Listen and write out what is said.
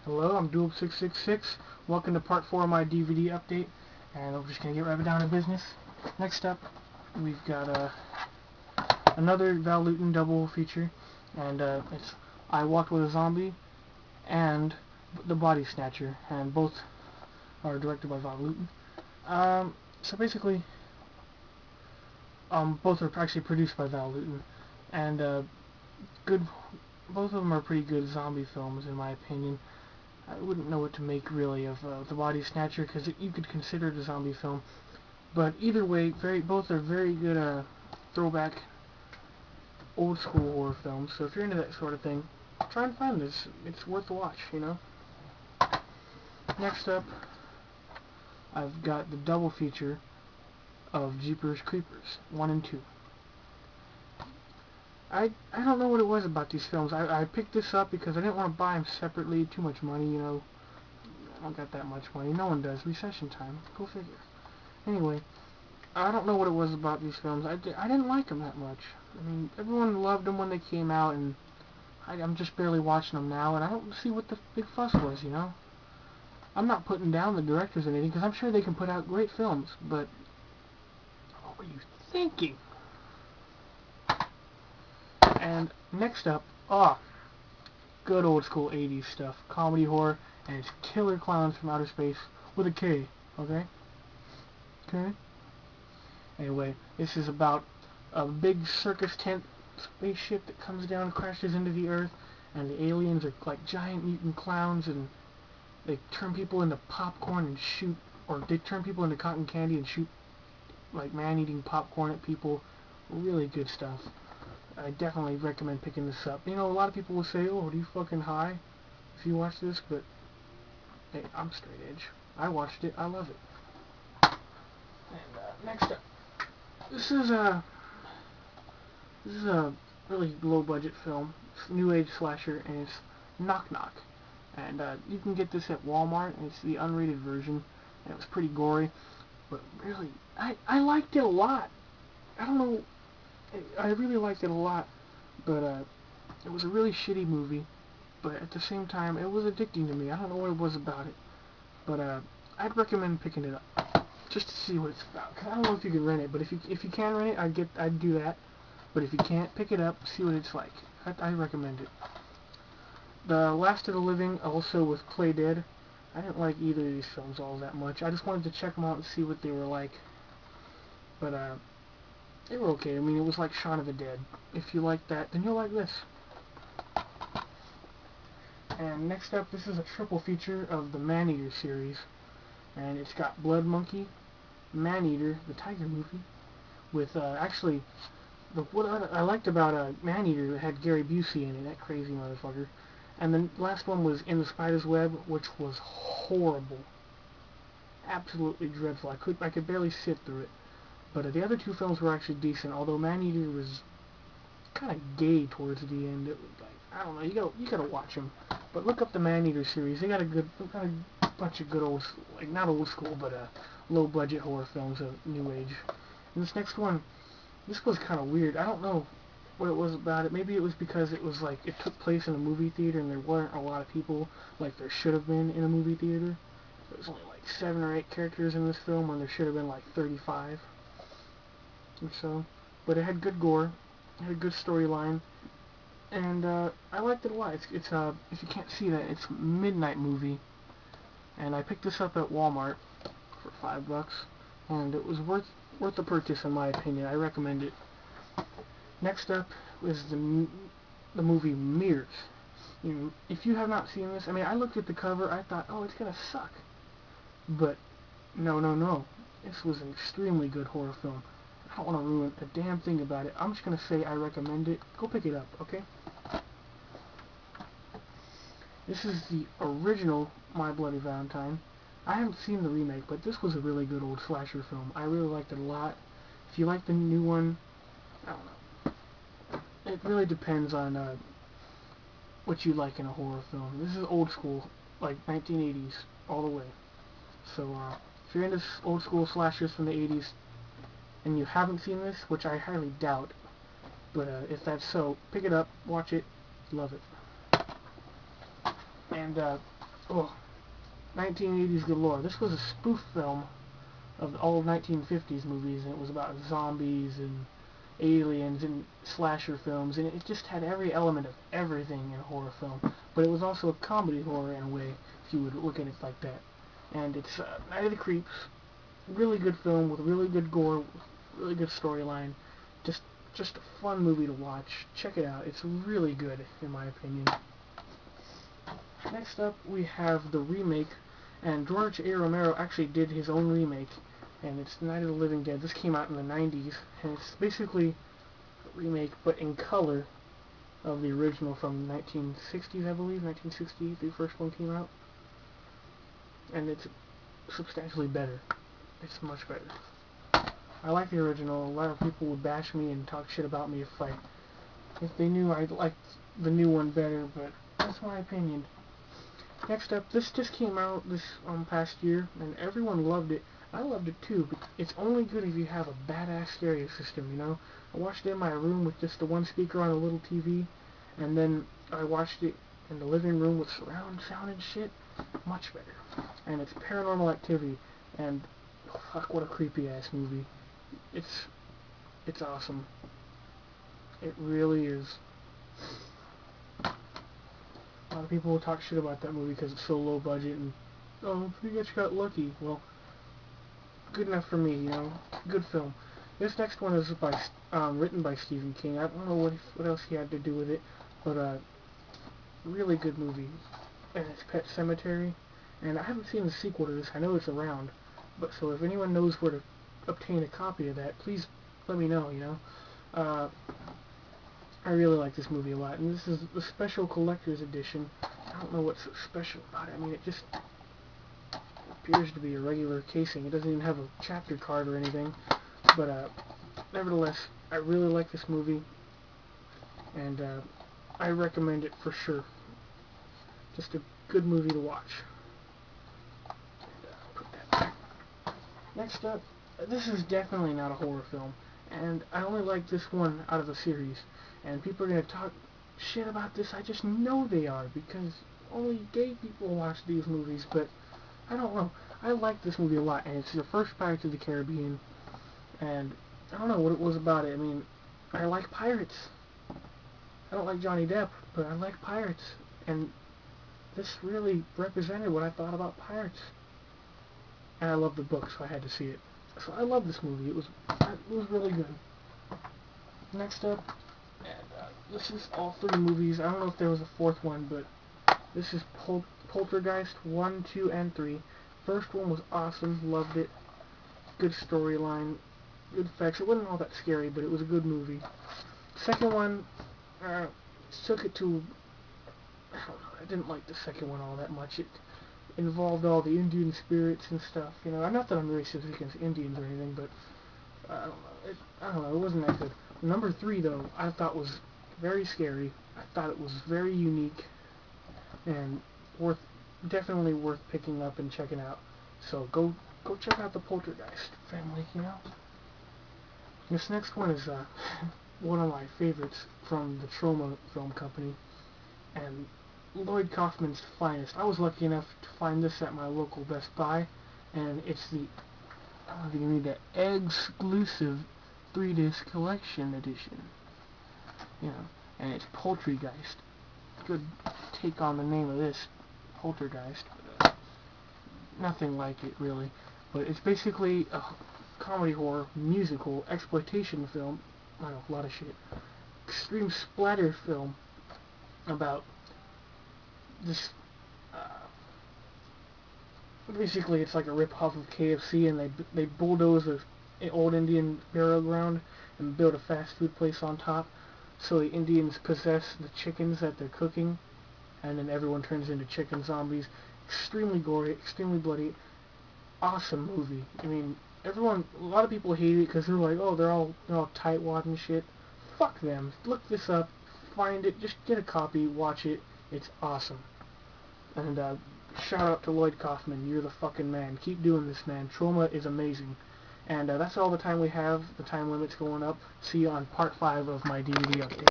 Hello, I'm Dual666. Welcome to part 4 of my DVD update, and I'm just going to get right down to business. Next up, we've got another Val Lewton double feature, and it's I Walked with a Zombie and The Body Snatcher, and both are directed by Val Lewton. So basically, both are actually produced by Val Lewton, and good. Both of them are pretty good zombie films, in my opinion. I wouldn't know what to make really of The Body Snatcher, because you could consider it a zombie film. But either way, both are very good throwback old school horror films. So if you're into that sort of thing, try and find this. It's worth a watch, you know. Next up, I've got the double feature of Jeepers Creepers 1 and 2. I don't know what it was about these films. I picked this up because I didn't want to buy them separately. Too much money, you know. I don't got that much money. No one does. Recession time. Go figure. Anyway, I don't know what it was about these films. I didn't like them that much. I mean, everyone loved them when they came out, and I'm just barely watching them now, and I don't see what the big fuss was, you know. I'm not putting down the directors or anything, because I'm sure they can put out great films, but what were you thinking? And next up, good old school 80s stuff. Comedy horror, and it's Killer Clowns from Outer Space with a K, okay? Okay? Anyway, this is about a big circus tent spaceship that comes down and crashes into the earth, and the aliens are like giant mutant clowns, and they turn people into popcorn and shoot, or they turn people into cotton candy and shoot like man-eating popcorn at people. Really good stuff. I definitely recommend picking this up. You know, a lot of people will say, "Oh, are you fucking high if you watch this?" But hey, I'm straight edge. I watched it. I love it. And next up, this is a really low-budget film. It's a new age slasher, and it's Knock Knock. And you can get this at Walmart, and it's the unrated version. And it was pretty gory, but really, I liked it a lot. I don't know. I really liked it a lot, but it was a really shitty movie, but at the same time, it was addicting to me. I don't know what it was about it, but I'd recommend picking it up, just to see what it's about. Cause I don't know if you can rent it, but if you can rent it, I'd do that. But if you can't, pick it up, see what it's like. I recommend it. The Last of the Living, also with Play Dead. I didn't like either of these films all that much. I just wanted to check them out and see what they were like. But they were okay. I mean, it was like Shaun of the Dead. If you like that, then you'll like this. And next up, this is a triple feature of the Maneater series. And it's got Blood Monkey, Maneater, the tiger movie, with actually, what I liked about Maneater, it had Gary Busey in it, that crazy motherfucker. And the last one was In the Spider's Web, which was horrible. Absolutely dreadful. I could barely sit through it. But the other two films were actually decent, although Maneater was kind of gay towards the end. It was like, I don't know, you gotta watch them. But look up the Maneater series. They got a bunch of good old, like not old school, but low budget horror films of new age. And this next one, this was kind of weird. I don't know what it was about it. Maybe it was because it was like it took place in a movie theater and there weren't a lot of people like there should have been in a movie theater. There was only like 7 or 8 characters in this film when there should have been like 35 or so. But it had good gore, it had a good storyline, and I liked it a lot. It's if you can't see that, it's a midnight movie, and I picked this up at Walmart for $5, and it was worth the purchase in my opinion. I recommend it. Next up is the movie Mirrors. You know, if you have not seen this, I mean, I looked at the cover, I thought, oh, it's gonna suck, but no. This was an extremely good horror film. I don't want to ruin a damn thing about it. I'm just going to say I recommend it. Go pick it up, okay? This is the original My Bloody Valentine. I haven't seen the remake, but this was a really good old slasher film. I really liked it a lot. If you like the new one, I don't know. It really depends on what you like in a horror film. This is old school, like 1980s, all the way. So, if you're into old school slashers from the 80s, and you haven't seen this, which I highly doubt, but if that's so, pick it up, watch it, love it. And oh, 1980s galore. This was a spoof film of all 1950s movies, and it was about zombies and aliens and slasher films, and it just had every element of everything in a horror film. But it was also a comedy horror in a way, if you would look at it like that. And it's Night of the Creeps, really good film with really good gore, really good storyline, just a fun movie to watch. Check it out. It's really good, in my opinion. Next up, we have the remake, and George A. Romero actually did his own remake, and it's Night of the Living Dead. This came out in the 90s, and it's basically a remake, but in color, of the original from 1960s, I believe. 1960, the first one came out. And it's substantially better. It's much better. I like the original. A lot of people would bash me and talk shit about me if they knew I liked the new one better, but that's my opinion. Next up, this just came out this past year, and everyone loved it. I loved it too, but it's only good if you have a badass stereo system, you know? I watched it in my room with just the one speaker on a little TV, and then I watched it in the living room with surround sound and shit. Much better. And it's Paranormal Activity, and fuck, what a creepy ass movie. It's awesome. It really is. A lot of people will talk shit about that movie because it's so low budget and, oh, you guys got lucky. Well, good enough for me, you know. Good film. This next one is written by Stephen King. I don't know what else he had to do with it, but really good movie. And it's Pet Sematary. And I haven't seen the sequel to this. I know it's around, but so if anyone knows where to obtain a copy of that, please let me know. You know. I really like this movie a lot, and this is the special collector's edition. I don't know what's so special about it. I mean, it just appears to be a regular casing. It doesn't even have a chapter card or anything, but nevertheless, I really like this movie, and I recommend it for sure. Just a good movie to watch. Put that back. Next up, this is definitely not a horror film, and I only like this one out of the series. And people are going to talk shit about this. I just know they are, because only gay people watch these movies, but I don't know. I like this movie a lot, and it's the first Pirates of the Caribbean, and I don't know what it was about it. I mean, I like pirates. I don't like Johnny Depp, but I like pirates, and this really represented what I thought about pirates. And I love the book, so I had to see it. So I love this movie. It was really good. Next up, and this is all three movies. I don't know if there was a fourth one, but this is Poltergeist 1, 2, and 3. First one was awesome. Loved it. Good storyline. Good effects. It wasn't all that scary, but it was a good movie. Second one, took it to... I don't know. I didn't like the second one all that much. It involved all the Indian spirits and stuff. You know, not that I'm racist against Indians or anything, but I don't know. It wasn't that good. Number 3, though, I thought was very scary. I thought it was very unique and definitely worth picking up and checking out. So go check out the Poltergeist family, you know. This next one is one of my favorites from the Troma Film Company, and Lloyd Kaufman's finest. I was lucky enough to find this at my local Best Buy, and it's the exclusive 3-disc collection edition. You know, and it's Poltergeist. Good take on the name of this, Poltergeist. But, nothing like it really. But it's basically a comedy horror, musical, exploitation film. I know, a lot of shit. Extreme splatter film about this. Basically, it's like a rip-off of KFC, and they bulldoze an old Indian burial ground and build a fast food place on top. So the Indians possess the chickens that they're cooking, and then everyone turns into chicken zombies. Extremely gory, extremely bloody. Awesome movie. I mean, a lot of people hate it because they're like, oh, they're all tightwad and shit. Fuck them. Look this up, find it, just get a copy, watch it. It's awesome. And shout out to Lloyd Kaufman. You're the fucking man. Keep doing this, man. Troma is amazing. And that's all the time we have. The time limit's going up. See you on part 5 of my DVD update.